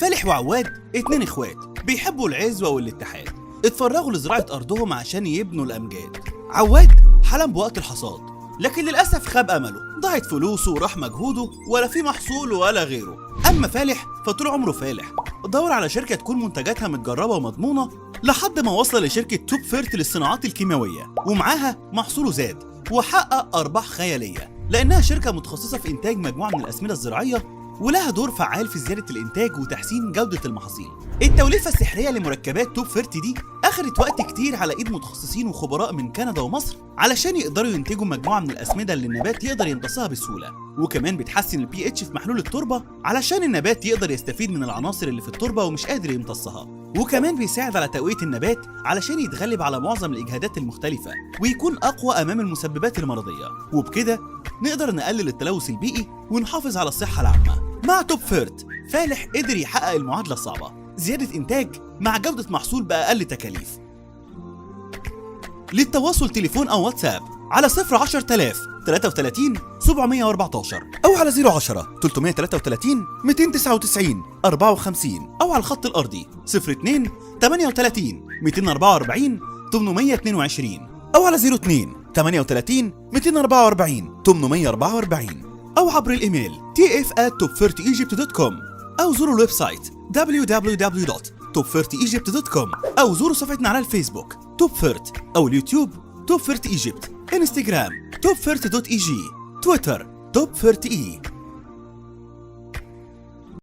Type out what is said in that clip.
فالح وعواد 2 اخوات بيحبوا العزوة والاتحاد، اتفرغوا لزراعة أرضهم عشان يبنوا الأمجاد. عواد حلم بوقت الحصاد، لكن للأسف خاب أمله، ضاعت فلوسه وراح مجهوده ولا في محصول ولا غيره. أما فالح فطول عمره فالح، دور على شركة تكون منتجاتها متجربة ومضمونة لحد ما وصل لشركة توب فيرت للصناعات الكيماوية، ومعاها محصوله زاد وحقق أرباح خيالية، لأنها شركة متخصصة في إنتاج مجموعة من الأسمدة الزراعية ولها دور فعال في زيادة الإنتاج وتحسين جودة المحاصيل. التوليفة السحرية لمركبات توب فيرت دي أخدت وقت كتير على إيد متخصصين وخبراء من كندا ومصر علشان يقدروا ينتجوا مجموعة من الأسمدة اللي النبات يقدر يمتصها بسهولة، وكمان بتحسن البي اتش في محلول التربة علشان النبات يقدر يستفيد من العناصر اللي في التربة ومش قادر يمتصها، وكمان بيساعد على تقوية النبات علشان يتغلب على معظم الإجهادات المختلفة ويكون أقوى أمام المسببات المرضية، وبكده نقدر نقلل التلوث البيئي ونحافظ على الصحة العامة. مع توب فيرت فالح قدر يحقق المعادلة الصعبة، زيادة إنتاج مع جودة محصول بأقل تكاليف. للتواصل تليفون أو واتساب على 010,000 33 714 أو على 010 333 299 54 أو على الخط الأرضي 02 38 244 822 أو على 02 38 244 844 أو عبر الإيميل tf@topfertegypt.com أو زوروا الويب سايت www.topfertegypt.com أو زوروا صفحتنا على الفيسبوك توب فيرت أو اليوتيوب توب فيرت ايجيبت، انستجرام توب فيرت.eg، تويتر توب فيرت.